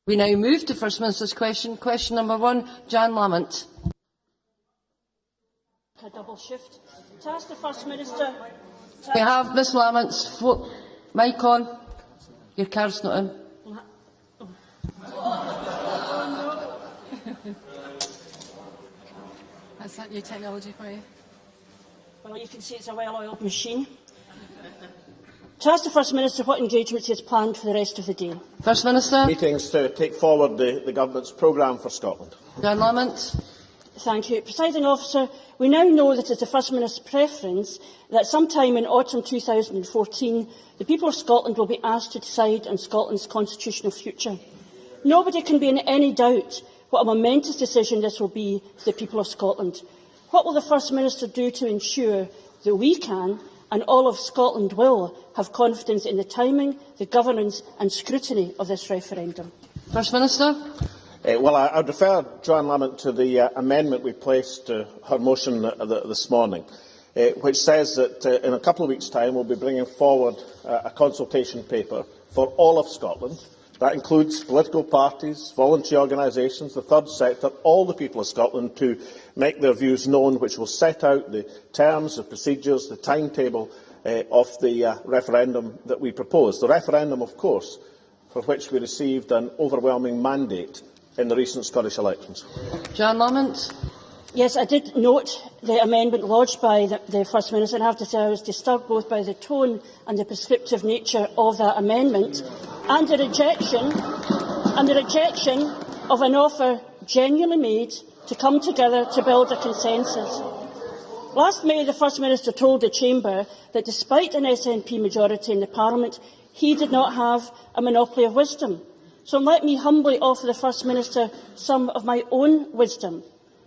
We now move to First Minister's question. Question number 1, Jan Lamont. A double shift. To ask the First Minister. We have Ms Lamont's mic on. Your card's not in. Is that new technology for you? Well, you can see it's a well-oiled machine. To ask the First Minister what engagements he has planned for the rest of the day. First Minister. Meetings to take forward the Government's programme for Scotland. Jan Lamont. Thank you. Presiding Officer, we now know that it is the First Minister's preference that sometime in autumn 2014 the people of Scotland will be asked to decide on Scotland's constitutional future. Nobody can be in any doubt what a momentous decision this will be for the people of Scotland. What will the First Minister do to ensure that we can, and all of Scotland will, have confidence in the timing, the governance and scrutiny of this referendum? First Minister. Well, I would refer Joanne Lamont to the amendment we placed to her motion this morning, which says that in a couple of weeks' time we'll be bringing forward a consultation paper for all of Scotland. That includes political parties, voluntary organisations, the third sector, all the people of Scotland to make their views known, which will set out the terms, the procedures, the timetable of the referendum that we propose. The referendum, of course, for which we received an overwhelming mandate in the recent Scottish elections. Jan Lamont. Yes, I did note the amendment lodged by the First Minister, and I have to say I was disturbed both by the tone and the prescriptive nature of that amendment, and the rejection of an offer genuinely made to come together to build a consensus. Last May, the First Minister told the Chamber that despite an SNP majority in the Parliament, he did not have a monopoly of wisdom. So let me humbly offer the First Minister some of my own wisdom.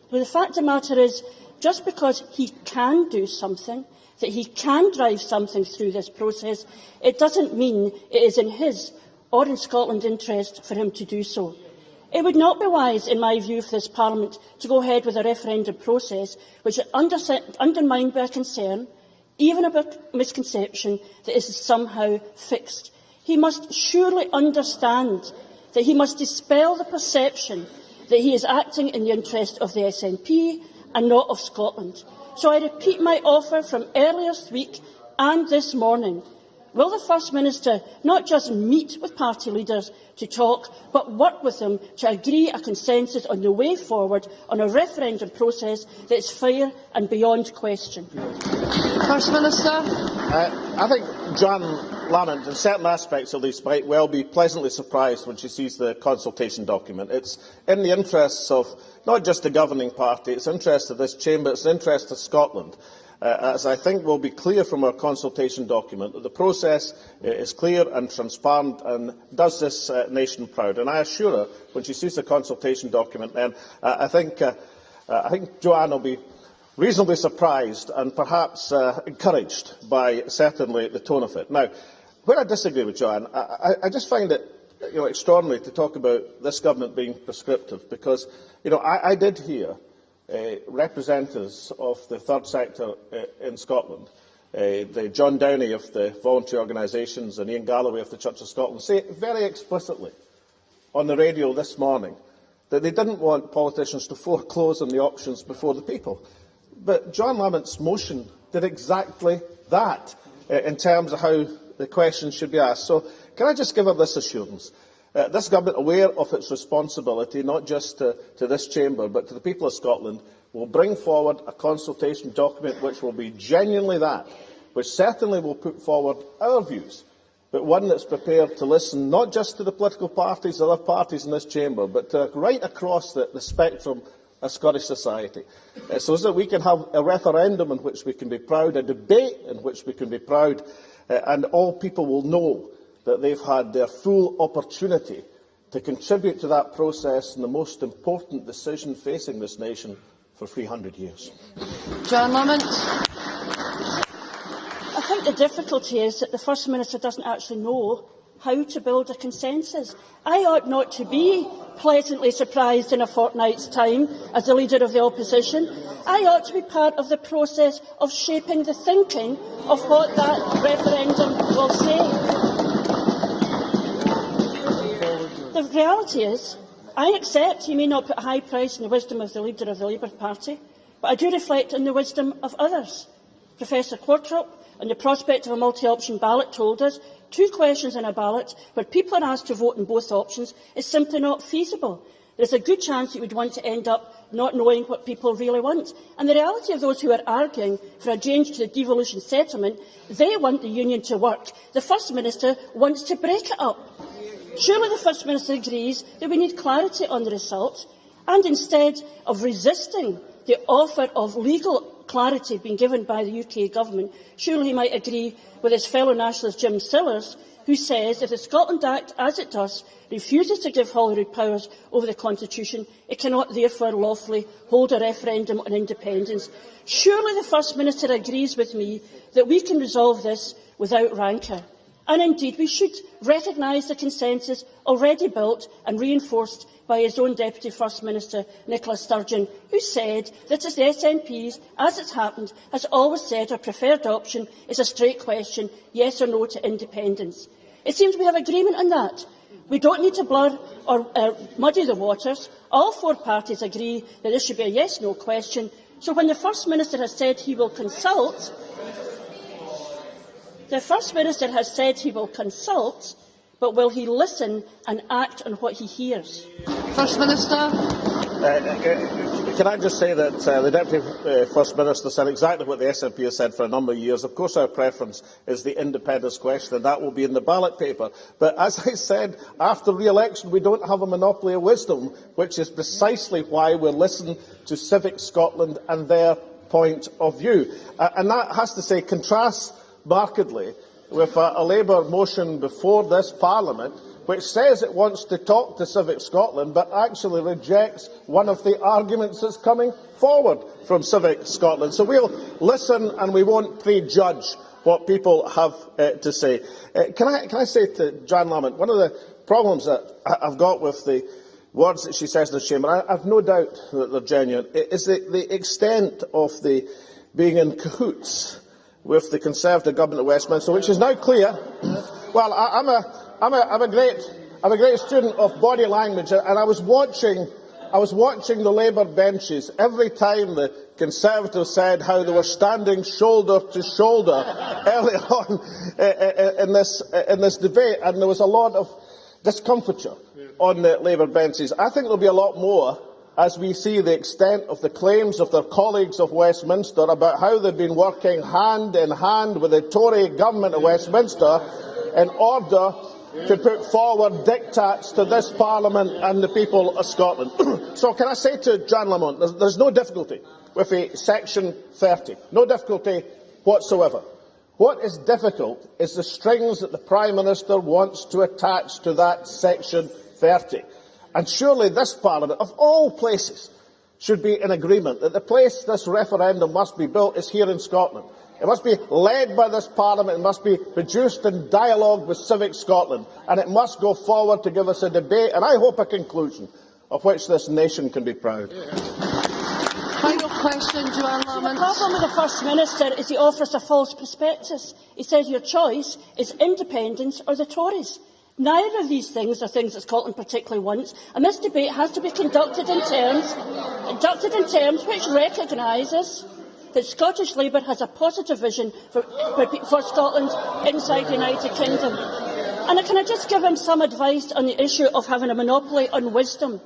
But the fact of the matter is, just because he can do something, that he can drive something through this process, it doesn't mean it is in his or in Scotland's interest for him to do so. It would not be wise, in my view, for this Parliament to go ahead with a referendum process which is undermined by a concern, even a misconception, that is somehow fixed. He must surely understand that he must dispel the perception that he is acting in the interest of the SNP and not of Scotland. So I repeat my offer from earlier this week and this morning. Will the First Minister not just meet with party leaders to talk, but work with them to agree a consensus on the way forward on a referendum process that is fair and beyond question? First Minister. I think Joanne Lamont, in certain aspects at least, might well be pleasantly surprised when she sees the consultation document. It's in the interests of not just the governing party, it's in the interest of this chamber, it's in the interest of Scotland. As I think will be clear from our consultation document, that the process is clear and transparent and does this nation proud. And I assure her, when she sees the consultation document, then I think Joanne will be reasonably surprised and perhaps encouraged by certainly the tone of it. Now, where I disagree with Joanne, I just find it extraordinary to talk about this government being prescriptive, because I did hear representatives of the third sector in Scotland, the John Downey of the voluntary organisations and Ian Galloway of the Church of Scotland, say very explicitly on the radio this morning that they didn't want politicians to foreclose on the options before the people. But John Lamont's motion did exactly that in terms of how the question should be asked. So can I just give her this assurance? This government, aware of its responsibility, not just to this chamber, but to the people of Scotland, will bring forward a consultation document which will be genuinely that, which certainly will put forward our views, but one that's prepared to listen not just to the political parties, other parties in this chamber, but right across the spectrum of Scottish society, so that we can have a referendum in which we can be proud, a debate in which we can be proud, and all people will know that they've had their full opportunity to contribute to that process in the most important decision facing this nation for 300 years. Joanne Lamont. I think the difficulty is that the First Minister doesn't actually know how to build a consensus. I ought not to be pleasantly surprised in a fortnight's time as the Leader of the Opposition. I ought to be part of the process of shaping the thinking of what that referendum will say. reality is, I accept he may not put a high price on the wisdom of the leader of the Labour Party, but I do reflect on the wisdom of others. Professor Quartrop, on the prospect of a multi-option ballot, told us 2 questions in a ballot where people are asked to vote in both options is simply not feasible. There is a good chance you would want to end up not knowing what people really want. And the reality of those who are arguing for a change to the devolution settlement, they want the union to work. The First Minister wants to break it up. Surely the First Minister agrees that we need clarity on the result, and instead of resisting the offer of legal clarity being given by the UK Government, surely he might agree with his fellow nationalist Jim Sillars, who says if the Scotland Act, as it does, refuses to give Holyrood powers over the Constitution, it cannot therefore lawfully hold a referendum on independence. Surely the First Minister agrees with me that we can resolve this without rancour. And indeed, we should recognise the consensus already built and reinforced by his own Deputy First Minister, Nicola Sturgeon, who said that as the SNPs, as it's happened, has always said our preferred option is a straight question, yes or no to independence. It seems we have agreement on that. We don't need to blur or muddy the waters. All 4 parties agree that this should be a yes-no question. So when the First Minister has said he will consult, but will he listen and act on what he hears? First Minister. Can I just say that the Deputy First Minister said exactly what the SNP has said for a number of years. Of course, our preference is the independence question, and that will be in the ballot paper. But as I said, after re-election, we don't have a monopoly of wisdom, which is precisely why we're listening to Civic Scotland and their point of view. And that has to say contrasts markedly with a Labour motion before this Parliament, which says it wants to talk to Civic Scotland, but actually rejects one of the arguments that's coming forward from Civic Scotland. So we'll listen and we won't prejudge what people have to say. Can I say to Joanne Lamont, one of the problems that I've got with the words that she says in the Chamber, I've no doubt that they're genuine, is the extent of the being in cahoots with the Conservative government of Westminster, which is now clear. Well, I'm a great student of body language, and I was watching the Labour benches every time the Conservatives said how they were standing shoulder to shoulder earlier on in this debate, and there was a lot of discomfiture on the Labour benches. I think there will be a lot more as we see the extent of the claims of their colleagues of Westminster about how they've been working hand in hand with the Tory government of Westminster in order to put forward diktats to this Parliament and the people of Scotland. So can I say to Joanne Lamont, there's no difficulty with a Section 30, no difficulty whatsoever. What is difficult is the strings that the Prime Minister wants to attach to that Section 30. And surely this Parliament, of all places, should be in agreement that the place this referendum must be built is here in Scotland. It must be led by this Parliament, it must be produced in dialogue with Civic Scotland, and it must go forward to give us a debate, and I hope a conclusion, of which this nation can be proud. Final question, Joanne Lamont. The problem with the First Minister is he offers a false prospectus. He says your choice is independence or the Tories. Neither of these things are things that Scotland particularly wants, and this debate has to be conducted in terms which recognises that Scottish Labour has a positive vision for Scotland inside the United Kingdom. And can I just give him some advice on the issue of having a monopoly on wisdom?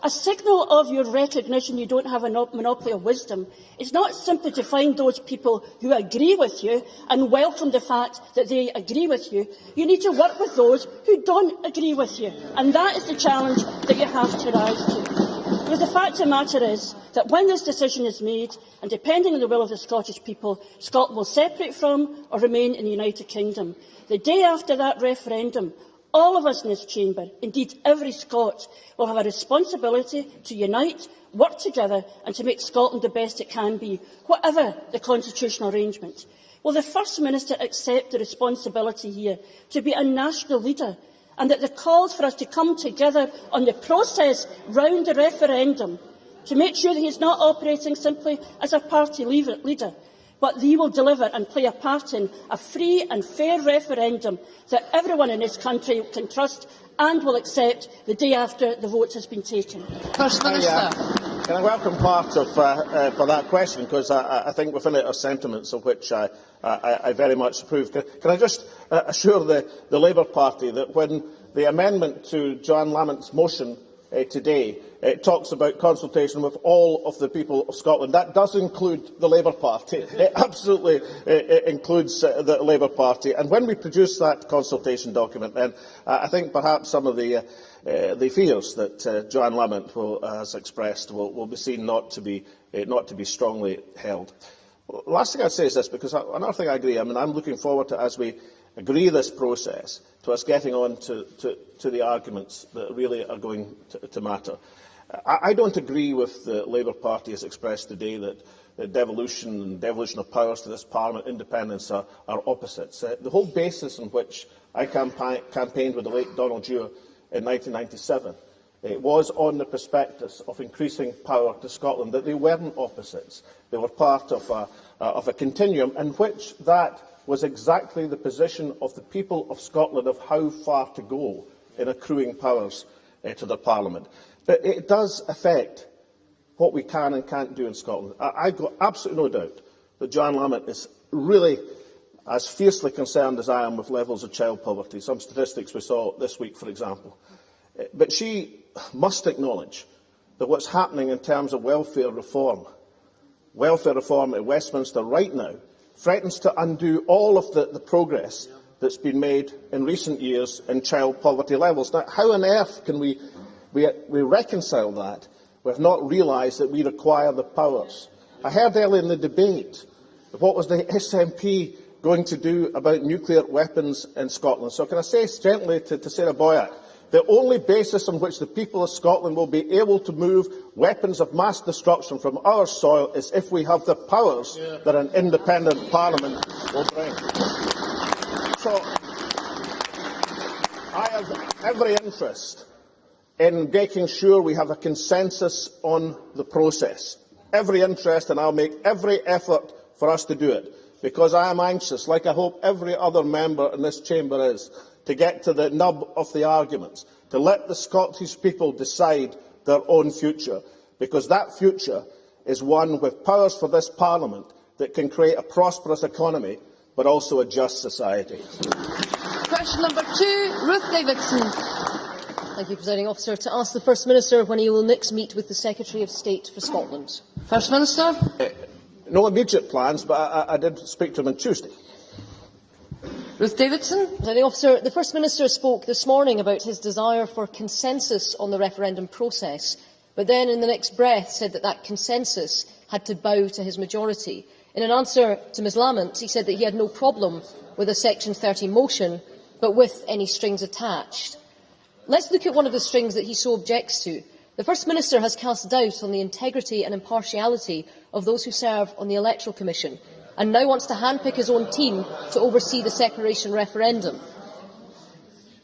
A signal of your recognition you don't have a monopoly of wisdom is not simply to find those people who agree with you and welcome the fact that they agree with you. You need to work with those who don't agree with you. And that is the challenge that you have to rise to. Because the fact of the matter is that when this decision is made, and depending on the will of the Scottish people, Scotland will separate from or remain in the United Kingdom. The day after that referendum, all of us in this chamber, indeed every Scot, will have a responsibility to unite, work together and to make Scotland the best it can be, whatever the constitutional arrangement. Will the First Minister accept the responsibility here to be a national leader, and that the calls for us to come together on the process round the referendum to make sure that he is not operating simply as a party leader, but they will deliver and play a part in a free and fair referendum that everyone in this country can trust and will accept the day after the vote has been taken. First Minister. Can I welcome part of for that question, because I think within it are sentiments of which I very much approve. Can I just assure the Labour Party that when the amendment to Joanne Lamont's motion today talks about consultation with all of the people of Scotland, that does include the Labour Party. It absolutely includes the Labour Party. And when we produce that consultation document, then I think perhaps some of the fears that Joanne Lamont has expressed will be seen not to be strongly held. Last thing I'd say is this, because another thing I agree. I mean, I'm looking forward to, as we agree this process, to us getting on to the arguments that really are going to matter. I don't agree with the Labour Party has expressed today that devolution and devolution of powers to this Parliament, independence, are opposites. The whole basis on which I campaigned with the late Donald Dewar in 1997 was on the prospectus of increasing power to Scotland, that they weren't opposites. They were part of a continuum in which that was exactly the position of the people of Scotland of how far to go in accruing powers to their Parliament. But it does affect what we can and can't do in Scotland. I've got absolutely no doubt that Joanne Lamont is really as fiercely concerned as I am with levels of child poverty, some statistics we saw this week, for example. But she must acknowledge that what's happening in terms of welfare reform at Westminster right now, threatens to undo all of the progress that's been made in recent years in child poverty levels. Now, how on earth can we reconcile that with not realised that we require the powers? I heard earlier in the debate what was the SNP going to do about nuclear weapons in Scotland. So can I say gently to Sarah Boyack, the only basis on which the people of Scotland will be able to move weapons of mass destruction from our soil is if we have the powers that an independent Parliament will bring. So I have every interest in making sure we have a consensus on the process. Every interest, and I'll make every effort for us to do it, because I am anxious, like I hope every other member in this chamber is, to get to the nub of the arguments, to let the Scottish people decide their own future, because that future is one with powers for this Parliament that can create a prosperous economy, but also a just society. Question number 2, Ruth Davidson. Thank you, Presiding Officer. To ask the First Minister when he will next meet with the Secretary of State for Scotland. First Minister. No immediate plans, but I did speak to him on Tuesday. Ruth Davidson. Presiding Officer, the First Minister spoke this morning about his desire for consensus on the referendum process, but then in the next breath said that that consensus had to bow to his majority. In an answer to Ms Lamont, he said that he had no problem with a Section 30 motion, but with any strings attached. Let's look at one of the strings that he so objects to. The First Minister has cast doubt on the integrity and impartiality of those who serve on the Electoral Commission, and now wants to handpick his own team to oversee the separation referendum.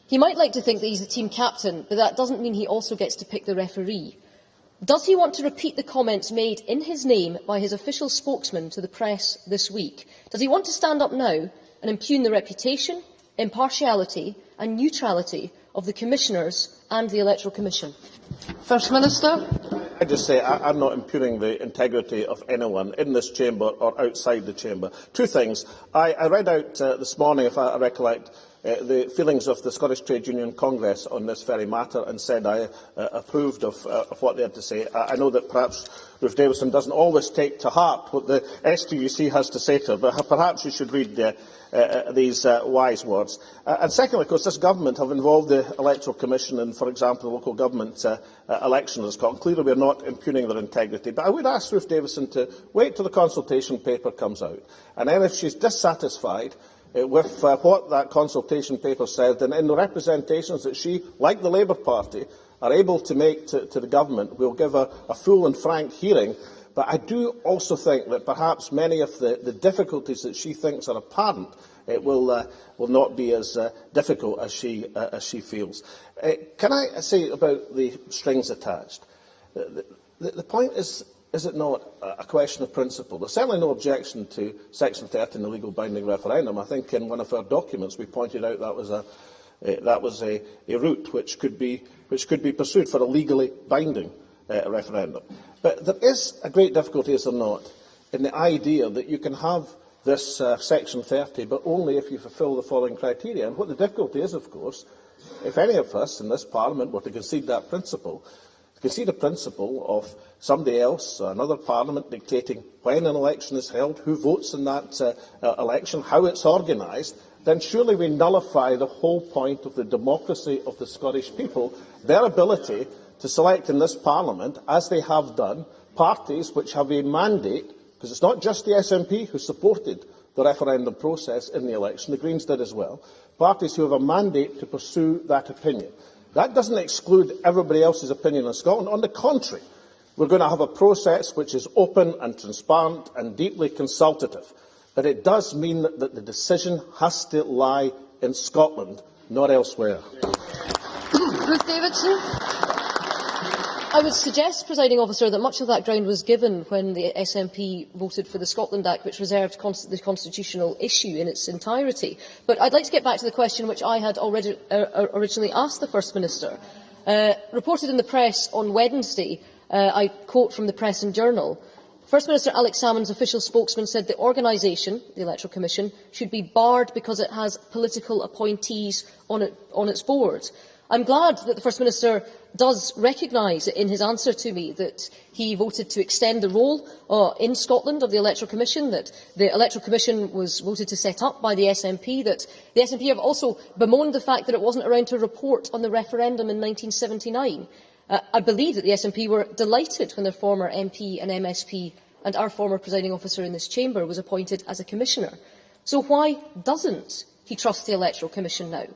He might like to think that he's the team captain, but that doesn't mean he also gets to pick the referee. Does he want to repeat the comments made in his name by his official spokesman to the press this week? Does he want to stand up now and impugn the reputation, impartiality and neutrality of the Commissioners and the Electoral Commission? First Minister. I just say I'm not impugning the integrity of anyone in this chamber or outside the chamber. Two things. I read out this morning, if I recollect, the feelings of the Scottish Trade Union Congress on this very matter and said I approved of what they had to say. I know that perhaps Ruth Davidson doesn't always take to heart what the STUC has to say to her, but perhaps you should read these wise words. And secondly, of course, this government have involved the Electoral Commission in, for example, the local government elections in Scotland. Clearly, we are not impugning their integrity. But I would ask Ruth Davidson to wait till the consultation paper comes out. And then if she's dissatisfied with what that consultation paper said, and in the representations that she, like the Labour Party, are able to make to the government, we'll give a full and frank hearing. But I do also think that perhaps many of the difficulties that she thinks are apparent will not be as difficult as she feels. Can I say about the strings attached? The point is is it not a question of principle? There's certainly no objection to Section 30 in the legal binding referendum. I think in one of our documents we pointed out that was a route which could be pursued for a legally binding referendum. But there is a great difficulty, is there not, in the idea that you can have this Section 30, but only if you fulfil the following criteria. And what the difficulty is, of course, if any of us in this Parliament were to concede that principle, concede a principle of somebody else, another Parliament, dictating when an election is held, who votes in that election, how it's organised, then surely we nullify the whole point of the democracy of the Scottish people, their ability to select in this Parliament, as they have done, parties which have a mandate, because it's not just the SNP who supported the referendum process in the election, the Greens did as well, parties who have a mandate to pursue that opinion. That doesn't exclude everybody else's opinion in Scotland. On the contrary, we're going to have a process which is open and transparent and deeply consultative. But it does mean that the decision has to lie in Scotland, not elsewhere. Ruth Davidson. I would suggest, Presiding Officer, that much of that ground was given when the SNP voted for the Scotland Act, which reserved the constitutional issue in its entirety. But I'd like to get back to the question which I had already originally asked the First Minister. Reported in the press on Wednesday, I quote from the Press and Journal, First Minister Alex Salmond's official spokesman said the organisation, the Electoral Commission, should be barred because it has political appointees on its board. I'm glad that the First Minister does recognise in his answer to me that he voted to extend the role in Scotland of the Electoral Commission, that the Electoral Commission was voted to set up by the SNP, that the SNP have also bemoaned the fact that it wasn't around to report on the referendum in 1979. I believe that the SNP were delighted when their former MP and MSP and our former presiding officer in this chamber was appointed as a commissioner. So why doesn't he trust the Electoral Commission now?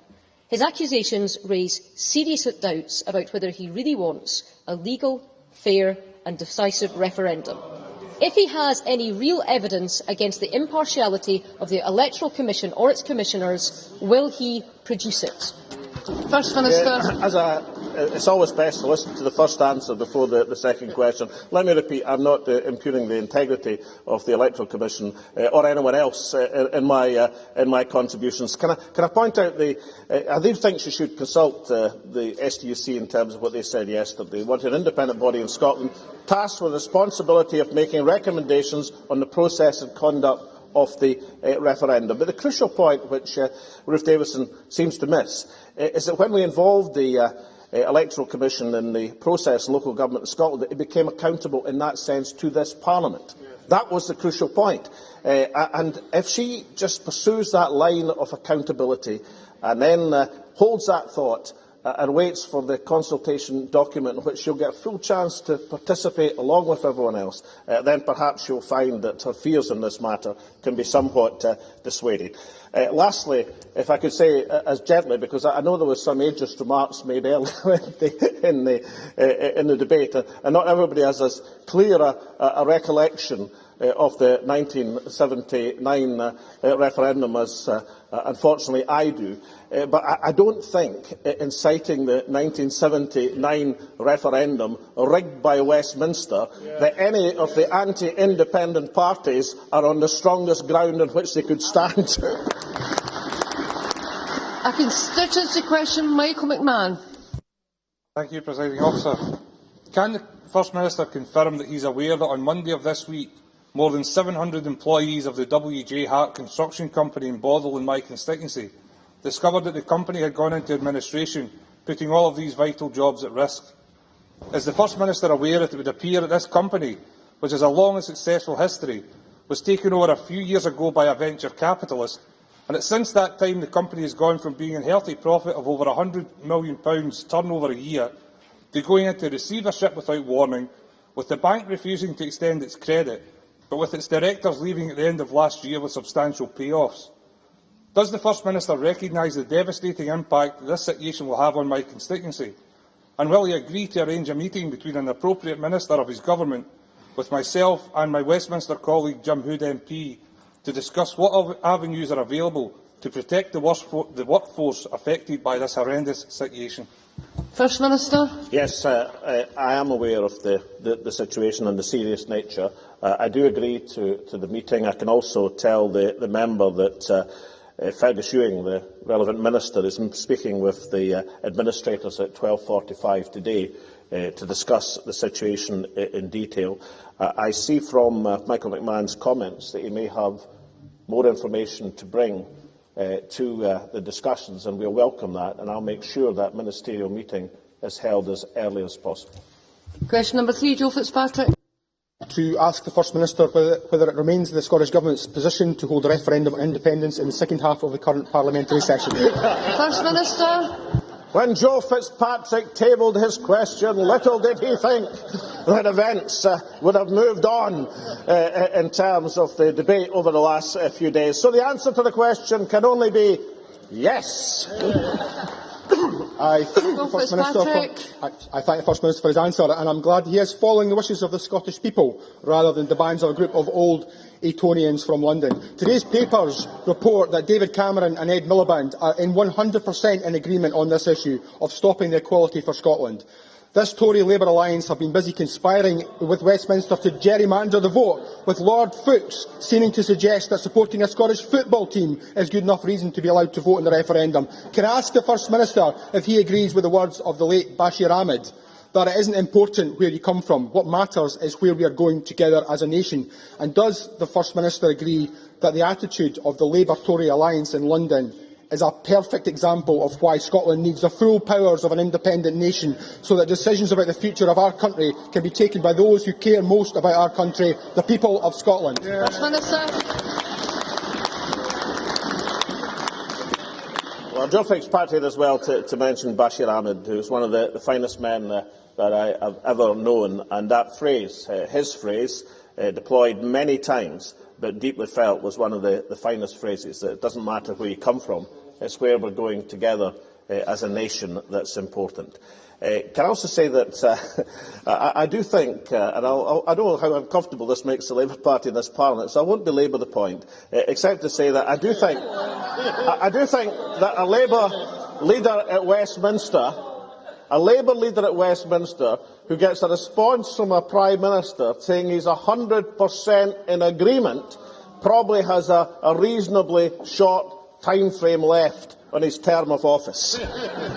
His accusations raise serious doubts about whether he really wants a legal, fair and decisive referendum. If he has any real evidence against the impartiality of the Electoral Commission or its commissioners, will he produce it? First Minister. It's always best to listen to the first answer before the second question. Let me repeat, I'm not impugning the integrity of the Electoral Commission or anyone else in my contributions. Can I point out I do think you should consult the STUC in terms of what they said yesterday. They want an independent body in Scotland tasked with the responsibility of making recommendations on the process and conduct of the referendum. But the crucial point, which Ruth Davidson seems to miss, is that when we involved the Electoral Commission in the process in local government in Scotland, it became accountable in that sense to this Parliament. That was the crucial point. And if she just pursues that line of accountability and then holds that thought and waits for the consultation document in which she'll get a full chance to participate along with everyone else, then perhaps she'll find that her fears in this matter can be somewhat dissuaded. Lastly, if I could say as gently, because I know there was some ageist remarks made earlier in the debate, and not everybody has as clear a recollection of the 1979 referendum as, unfortunately, I do. But I don't think inciting the 1979 referendum rigged by Westminster that any of the anti-independent parties are on the strongest ground on which they could stand. A constituency question, Michael McMahon. Thank you, Presiding Officer. Can the First Minister confirm that he is aware that on Monday of this week, more than 700 employees of the W.J. Hart construction company in Bothell in my constituency discovered that the company had gone into administration, putting all of these vital jobs at risk? Is the First Minister aware that it would appear that this company, which has a long and successful history, was taken over a few years ago by a venture capitalist, and that since that time the company has gone from being a healthy profit of over £100 million turnover a year to going into receivership without warning, with the bank refusing to extend its credit, but with its directors leaving at the end of last year with substantial payoffs? Does the First Minister recognise the devastating impact that this situation will have on my constituency? And will he agree to arrange a meeting between an appropriate minister of his government with myself and my Westminster colleague Jim Hood MP to discuss what avenues are available to protect the workforce affected by this horrendous situation? First Minister. Yes, I am aware of the situation and the serious nature. I do agree to the meeting. I can also tell the member that Fergus Ewing, the relevant minister, is speaking with the administrators at 12:45 today to discuss the situation in detail. I see from Michael McMahon's comments that he may have more information to bring to the discussions, and we'll welcome that, and I'll make sure that ministerial meeting is held as early as possible. Question number 3, Joe Fitzpatrick. To ask the First Minister whether it remains the Scottish Government's position to hold a referendum on independence in the second half of the current parliamentary session. First Minister. When Joe Fitzpatrick tabled his question, little did he think that events would have moved on in terms of the debate over the last few days. So the answer to the question can only be yes. I thank the First Minister for his answer, and I'm glad he is following the wishes of the Scottish people rather than the demands of a group of old Etonians from London. Today's papers report that David Cameron and Ed Miliband are in 100% in agreement on this issue of stopping the equality for Scotland. This Tory-Labour alliance have been busy conspiring with Westminster to gerrymander the vote, with Lord Fuchs seeming to suggest that supporting a Scottish football team is good enough reason to be allowed to vote in the referendum. Can I ask the First Minister if he agrees with the words of the late Bashir Ahmed, that it isn't important where you come from, what matters is where we are going together as a nation? And does the First Minister agree that the attitude of the Labour-Tory alliance in London is a perfect example of why Scotland needs the full powers of an independent nation, so that decisions about the future of our country can be taken by those who care most about our country, the people of Scotland? Yeah. First Minister. Well, Joe Fitzpatrick as well to mention Bashir Ahmed, who is one of the finest men that I have ever known, and that phrase, his phrase, deployed many times, but deeply felt, was one of the finest phrases. That it doesn't matter where you come from, it's where we're going together as a nation that's important. Can I also say that I do think, and I know how uncomfortable this makes the Labour Party in this Parliament, so I won't belabour the point, except to say that I do think that a Labour leader at Westminster, who gets a response from a Prime Minister saying he's 100% in agreement, probably has a reasonably short time frame left on his term of office.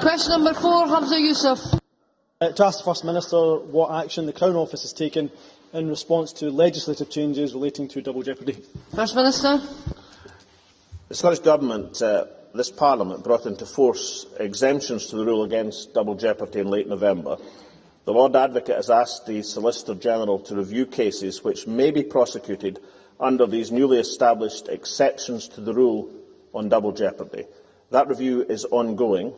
Question number 4, Hamza Yousaf. To ask the First Minister what action the Crown Office has taken in response to legislative changes relating to double jeopardy. First Minister. The Scottish Government, this Parliament, brought into force exemptions to the rule against double jeopardy in late November. The Lord Advocate has asked the Solicitor General to review cases which may be prosecuted under these newly established exceptions to the rule on double jeopardy. That review is ongoing.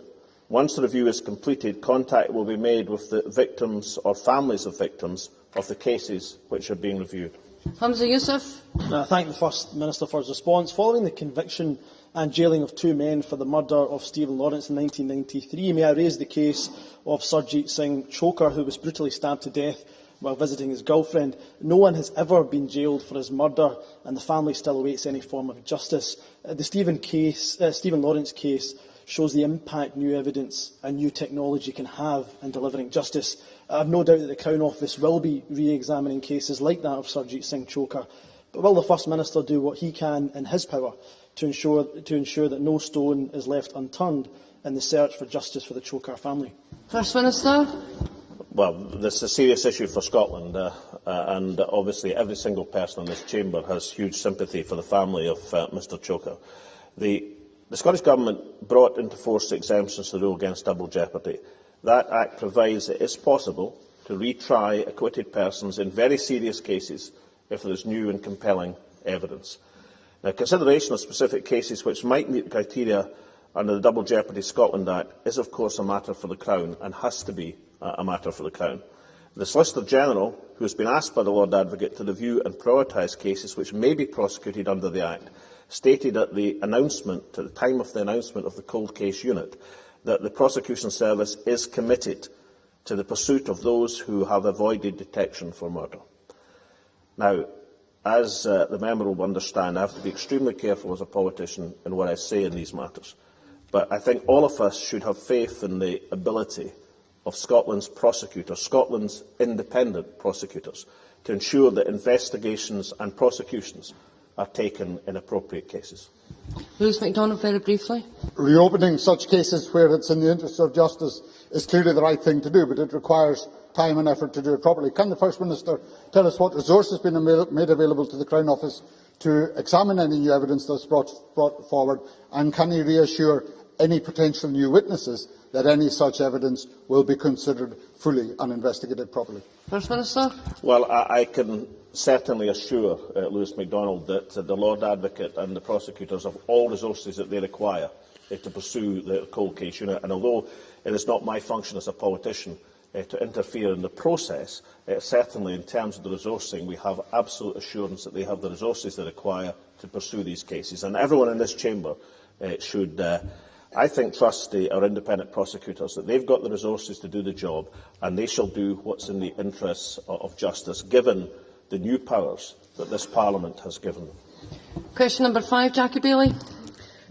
Once the review is completed, contact will be made with the victims or families of victims of the cases which are being reviewed. Hamza Yousaf. I thank the First Minister for his response. Following the conviction and jailing of 2 men for the murder of Stephen Lawrence in 1993, may I raise the case of Sarjeet Singh Choker, who was brutally stabbed to death while visiting his girlfriend. No one has ever been jailed for his murder, and the family still awaits any form of justice. The Stephen Lawrence case shows the impact new evidence and new technology can have in delivering justice. I have no doubt that the Crown Office will be re-examining cases like that of Sarjeet Singh Choker. But will the First Minister do what he can in his power to ensure that no stone is left unturned in the search for justice for the Choker family? First Minister. Well, this is a serious issue for Scotland, and obviously every single person in this chamber has huge sympathy for the family of Mr Choker. The Scottish Government brought into force exemptions to the rule against double jeopardy. That Act provides that it is possible to retry acquitted persons in very serious cases if there is new and compelling evidence. Now, consideration of specific cases which might meet the criteria under the Double Jeopardy Scotland Act is, of course, a matter for the Crown and has to be a matter for the Crown. The Solicitor General, who has been asked by the Lord Advocate to review and prioritise cases which may be prosecuted under the Act, stated at the time of the announcement of the Cold Case Unit, that the Prosecution Service is committed to the pursuit of those who have avoided detection for murder. Now, as the member will understand, I have to be extremely careful as a politician in what I say in these matters. But I think all of us should have faith in the ability of Scotland's prosecutors, Scotland's independent prosecutors, to ensure that investigations and prosecutions are taken in appropriate cases. Lewis MacDonald, very briefly. Reopening such cases where it's in the interest of justice is clearly the right thing to do, but it requires time and effort to do it properly. Can the First Minister tell us what resources have been made available to the Crown Office to examine any new evidence that is brought forward, and can he reassure any potential new witnesses that any such evidence will be considered fully and investigated properly? First Minister. Well, I can certainly assure Lewis MacDonald that the Lord Advocate and the prosecutors have all resources that they require to pursue the cold case unit. And although it is not my function as a politician to interfere in the process, certainly in terms of the resourcing, we have absolute assurance that they have the resources they require to pursue these cases. And everyone in this chamber should, I think, trust our independent prosecutors that they've got the resources to do the job, and they shall do what's in the interests of justice, given the new powers that this Parliament has given them. Question number 5, Jackie Baillie.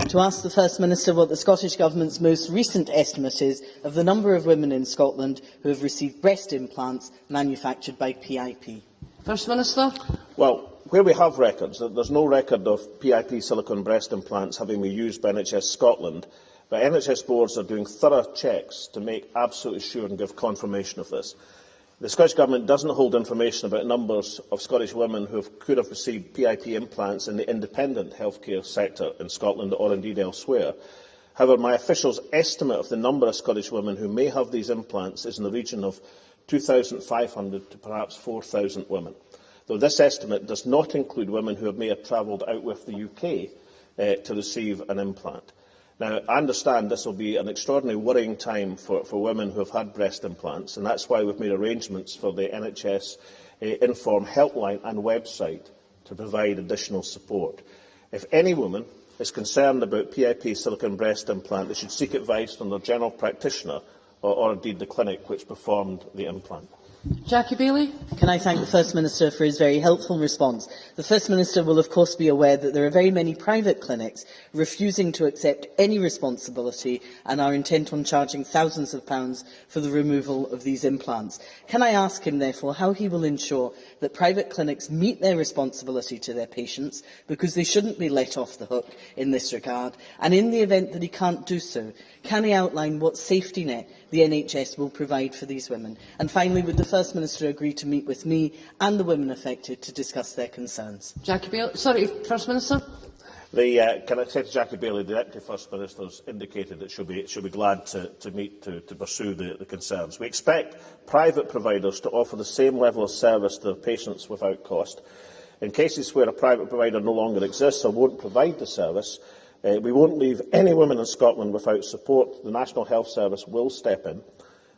To ask the First Minister what the Scottish Government's most recent estimate is of the number of women in Scotland who have received breast implants manufactured by PIP. First Minister. Well, where we have records, there's no record of PIP silicone breast implants having been used by NHS Scotland, but NHS boards are doing thorough checks to make absolutely sure and give confirmation of this. The Scottish Government doesn't hold information about numbers of Scottish women who could have received PIP implants in the independent healthcare sector in Scotland or indeed elsewhere. However, my official's estimate of the number of Scottish women who may have these implants is in the region of 2,500 to perhaps 4,000 women, though this estimate does not include women who may have travelled out with the UK to receive an implant. Now, I understand this will be an extraordinarily worrying time for women who have had breast implants, and that's why we've made arrangements for the NHS Inform helpline and website to provide additional support. If any woman is concerned about PIP silicone breast implant, they should seek advice from their general practitioner or indeed the clinic which performed the implant. Jackie Baillie. Can I thank the First Minister for his very helpful response? The First Minister will of course be aware that there are very many private clinics refusing to accept any responsibility and are intent on charging thousands of pounds for the removal of these implants. Can I ask him, therefore, how he will ensure that private clinics meet their responsibility to their patients, because they shouldn't be let off the hook in this regard, and in the event that he can't do so, can he outline what safety net the NHS will provide for these women? And finally, would the First Minister agree to meet with me and the women affected to discuss their concerns? Jackie Baillie. Sorry, First Minister. Can I say to Jackie Baillie, the Deputy First Minister has indicated that she'll be glad to meet to pursue the concerns. We expect private providers to offer the same level of service to their patients without cost. In cases where a private provider no longer exists or won't provide the service, we won't leave any women in Scotland without support. The National Health Service will step in.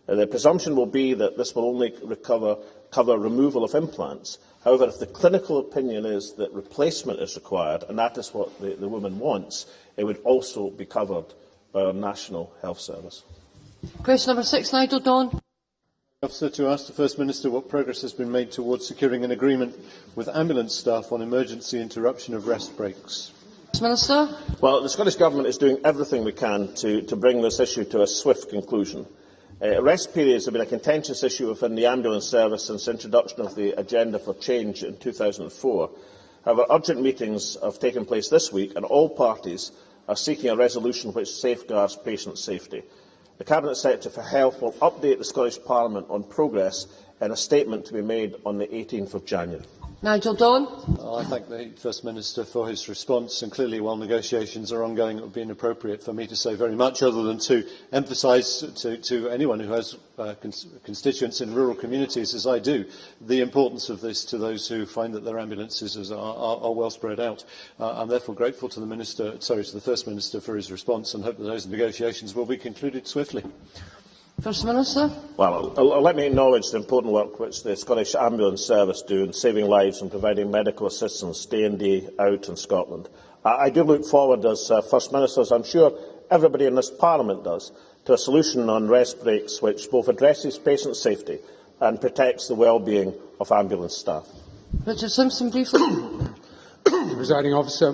The presumption will be that this will only cover removal of implants. However, if the clinical opinion is that replacement is required, and that is what the woman wants, it would also be covered by our National Health Service. Question number 6, Nigel Dawn. Officer, to ask the First Minister what progress has been made towards securing an agreement with ambulance staff on emergency interruption of rest breaks. Minister. Well, the Scottish Government is doing everything we can to bring this issue to a swift conclusion. Rest periods have been a contentious issue within the ambulance service since the introduction of the Agenda for Change in 2004. However, urgent meetings have taken place this week, and all parties are seeking a resolution which safeguards patient safety. The Cabinet Secretary for Health will update the Scottish Parliament on progress in a statement to be made on the 18th of January. Nigel Dawn. I thank the First Minister for his response, and clearly while negotiations are ongoing it would be inappropriate for me to say very much other than to emphasise to anyone who has constituents in rural communities, as I do, the importance of this to those who find that their ambulances are well spread out. I'm therefore grateful to the First Minister for his response and hope that those negotiations will be concluded swiftly. First Minister. Well, let me acknowledge the important work which the Scottish Ambulance Service do in saving lives and providing medical assistance day in, day out in Scotland. I do look forward, as First Minister, as I'm sure everybody in this Parliament does, to a solution on rest breaks which both addresses patient safety and protects the well-being of ambulance staff. Richard Simpson, briefly. Presiding Officer,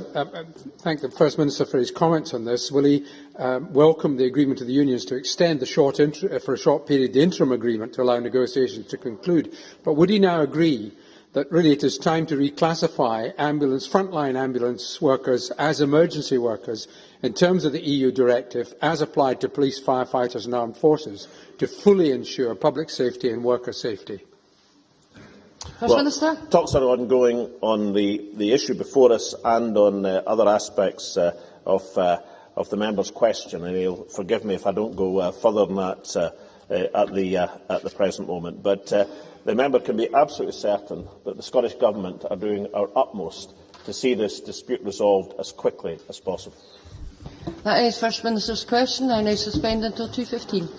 thank the First Minister for his comments on this. Will he welcome the agreement of the unions to extend the for a short period the interim agreement to allow negotiations to conclude? But would he now agree that really it is time to reclassify frontline ambulance workers as emergency workers in terms of the EU directive as applied to police, firefighters and armed forces to fully ensure public safety and worker safety? First Minister. Talks are ongoing on the issue before us and on other aspects of the member's question, and he'll forgive me if I don't go further than that at the present moment. But the member can be absolutely certain that the Scottish Government are doing our utmost to see this dispute resolved as quickly as possible. That is First Minister's question. I now suspend until 2:15.